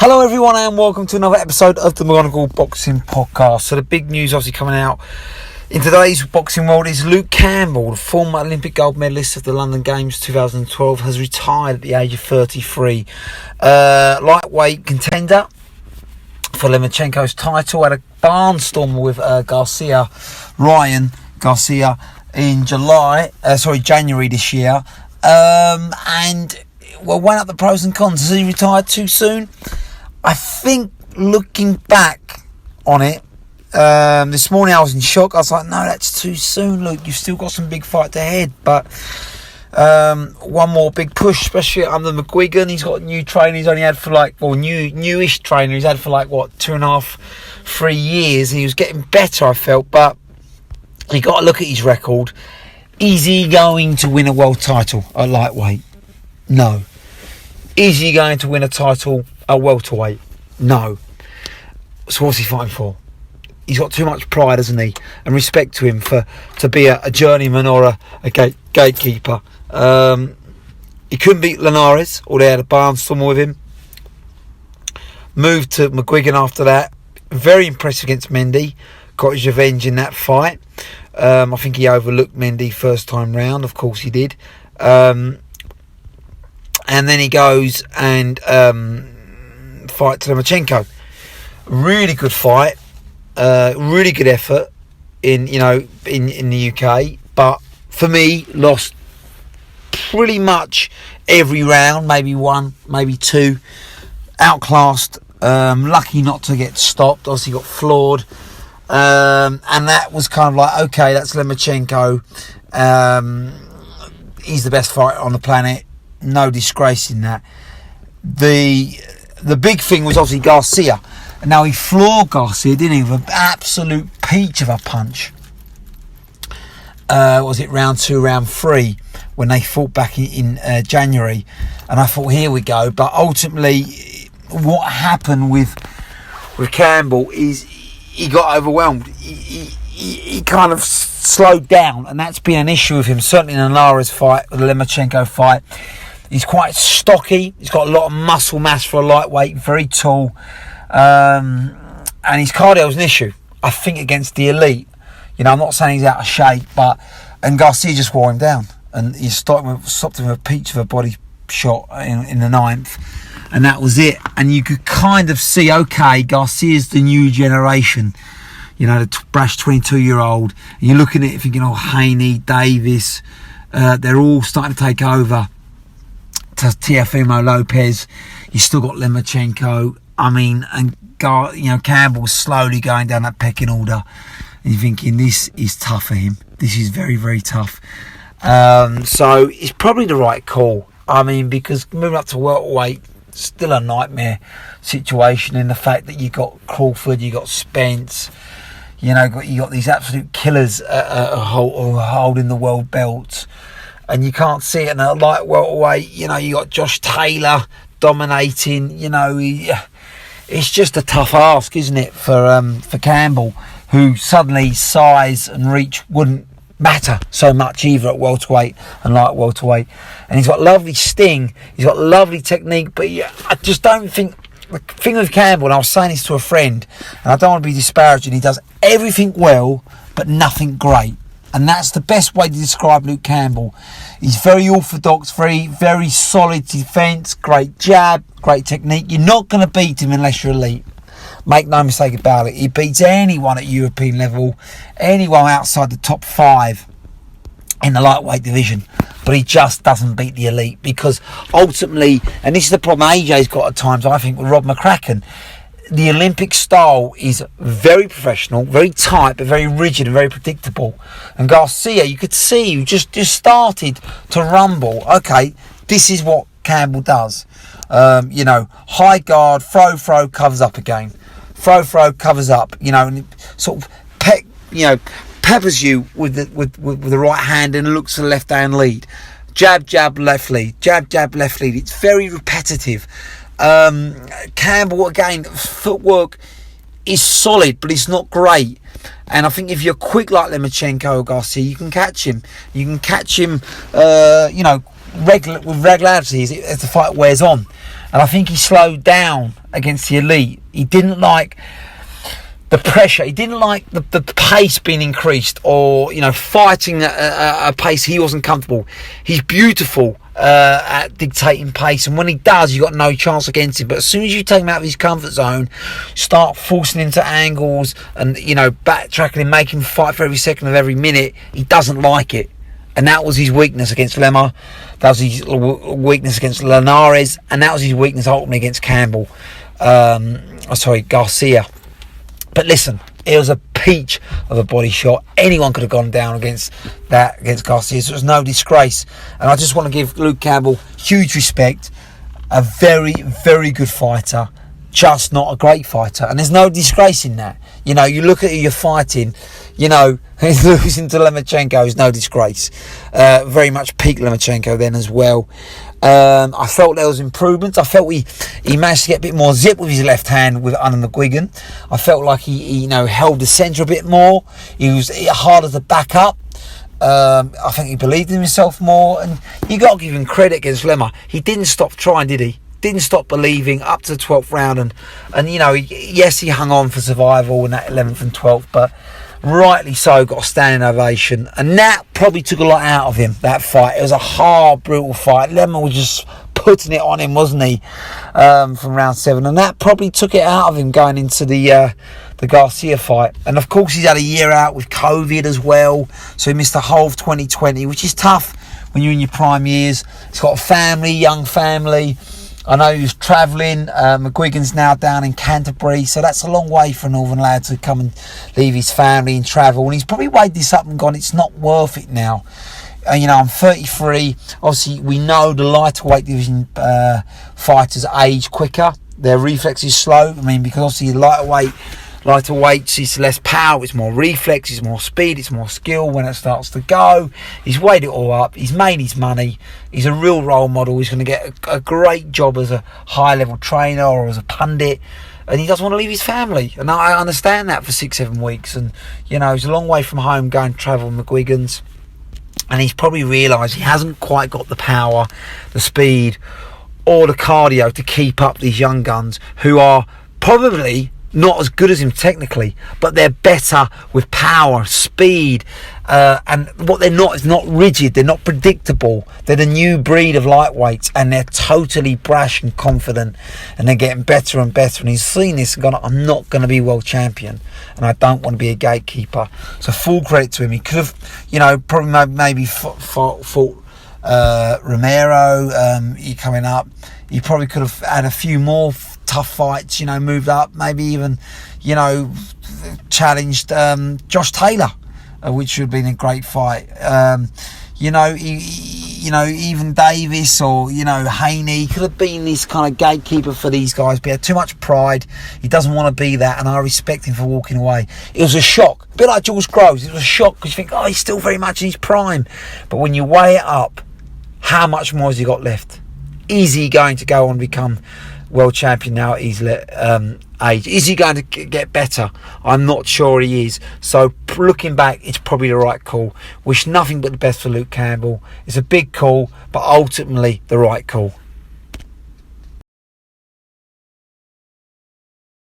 Hello everyone and welcome to another episode of the McGonagall Boxing Podcast. So the big news obviously coming out in today's boxing world is Luke Campbell, the former Olympic gold medalist of the London Games 2012, has retired at the age of 33. Lightweight contender for Lomachenko's title, had a barnstormer with Ryangarcia in January this year, and weighing up the pros and cons. Has he retired too soon? I think looking back on it, this morning I was in shock. I was like, no, that's too soon, Luke. You've still got some big fights ahead. But one more big push, especially under McGuigan. He's got a new trainer he's only had for newish trainer he's had for 2.5, 3 years. He was getting better, I felt. But you got to look at his record. Is he going to win a world title at lightweight? No. Is he going to win a title at welterweight? No. So what's he fighting for? He's got too much pride, hasn't he? And respect to him to be a journeyman or a gatekeeper. He couldn't beat Linares, or they had a barnstormer with him. Moved to McGuigan after that. Very impressive against Mendy. Got his revenge in that fight. I think he overlooked Mendy first time round. Of course he did. And then he goes and fights Lomachenko. Really good fight, really good effort in the UK. But for me, lost pretty much every round, maybe one, maybe two. Outclassed, lucky not to get stopped. Obviously got floored, and that was kind of like, okay, that's Lomachenko. He's the best fighter on the planet. No disgrace in that. The big thing was obviously Garcia. Now he floored Garcia, didn't he, with an absolute peach of a punch. Was it round 2, round 3 when they fought back in January? And I thought, here we go. But ultimately, what happened with Campbell is he got overwhelmed. He kind of slowed down, and that's been an issue with him. Certainly in the Linares fight, the Lomachenko fight. He's quite stocky. He's got a lot of muscle mass for a lightweight. Very tall. And his cardio is an issue, I think, against the elite. I'm not saying he's out of shape, and Garcia just wore him down. And he stopped him with a peach of a body shot in the 9th. And that was it. And you could kind of see, okay, Garcia's the new generation. The brash 22-year-old. And you're looking at it thinking, Haney, Davis, they're all starting to take over. Teofimo Lopez, you still got Lomachenko. And Campbell's slowly going down that pecking order. And you're thinking, this is tough for him. This is very, very tough. So it's probably the right call. Because moving up to welterweight, still a nightmare situation in the fact that you got Crawford, you got Spence, you got these absolute killers holding the world belts. And you can't see it in a light welterweight. You got Josh Taylor dominating. It's just a tough ask, isn't it, for Campbell, who suddenly size and reach wouldn't matter so much either at welterweight and light welterweight. And he's got lovely sting. He's got lovely technique. But I just don't think. The thing with Campbell, and I was saying this to a friend, and I don't want to be disparaging, he does everything well, but nothing great. And that's the best way to describe Luke Campbell. He's very orthodox, very, very solid defence, great jab, great technique. You're not going to beat him unless you're elite. Make no mistake about it. He beats anyone at European level, anyone outside the top 5 in the lightweight division. But he just doesn't beat the elite because ultimately, and this is the problem AJ's got at times, I think, with Rob McCracken, the Olympic style is very professional, very tight, but very rigid and very predictable. And Garcia, you could see, you just started to rumble. Okay, this is what Campbell does. High guard, throw, covers up again. Throw, covers up. And sort of peppers you with the right hand and looks to the left hand lead. Jab, left lead. Jab, left lead. It's very repetitive. Campbell, again, footwork is solid, but it's not great. And I think if you're quick like Lomachenko or Garcia, you can catch him. You can catch him, with regularity as the fight wears on. And I think he slowed down against the elite. He didn't like the pressure. He didn't like the pace being increased, or, you know, fighting at a pace he wasn't comfortable. He's beautiful at dictating pace, and when he does, you've got no chance against him. But as soon as you take him out of his comfort zone, start forcing into angles and, you know, backtracking and making him fight for every second of every minute, he doesn't like it. And that was his weakness against Lemma. That was his weakness against Linares, and that was his weakness ultimately against Campbell. Garcia. But listen, it was a peach of a body shot. Anyone could have gone down against Garcia, so it was no disgrace. And I just want to give Luke Campbell huge respect. A very, very good fighter, just not a great fighter. And there's no disgrace in that. You know, you look at who you're fighting, you know, losing to Lomachenko is no disgrace. Very much peak Lomachenko then as well. I felt there was improvements. I felt he managed to get a bit more zip with his left hand with skysports. I felt like he held the centre a bit more. He was harder to back up. I think he believed in himself more, and you got to give him credit against Lemma. He didn't stop trying, did he? Didn't stop believing up to the 12th round, and you know, yes, he hung on for survival in that 11th and 12th, but rightly so, got a standing ovation, and that probably took a lot out of him, that fight. It was a hard, brutal fight. Lemma was just putting it on him, wasn't he, from round 7, and that probably took it out of him going into the Garcia fight. And of course, he's had a year out with COVID as well, so he missed the whole of 2020, which is tough when you're in your prime years. He's got a family, young family. I know he was travelling. McGuigan's now down in Canterbury, so that's a long way for a northern lad to come and leave his family and travel. And he's probably weighed this up and gone, it's not worth it now. You know, I'm 33. Obviously, we know the lighter weight division fighters age quicker. Their reflexes slow. I mean, because obviously lighter weights, it's less power, it's more reflex, it's more speed, it's more skill when it starts to go. He's weighed it all up, he's made his money, he's a real role model, he's going to get a great job as a high level trainer or as a pundit, and he doesn't want to leave his family, and I understand that for 6-7 weeks. And you know, he's a long way from home going to travel with McGuigan's, and he's probably realised he hasn't quite got the power, the speed or the cardio to keep up these young guns who are probably not as good as him technically, but they're better with power, speed, and what they're not is not rigid, they're not predictable, they're the new breed of lightweights, and they're totally brash and confident, and they're getting better and better. And he's seen this and gone, I'm not going to be world champion, and I don't want to be a gatekeeper. So full credit to him. He could have, you know, probably maybe fought Romero, he coming up. He probably could have had a few more tough fights, you know, moved up, maybe even, you know, challenged Josh Taylor, which would have been a great fight. You know, even Davis or, you know, Haney could have been this kind of gatekeeper for these guys, but he had too much pride. He doesn't want to be that, and I respect him for walking away. It was a shock, a bit like George Groves. It was a shock because you think, oh, he's still very much in his prime, but when you weigh it up, how much more has he got left? Is he going to go on and become world champion now at his age? Is he going to get better? I'm not sure he is. So looking back, it's probably the right call. Wish nothing but the best for Luke Campbell. It's a big call, but ultimately the right call.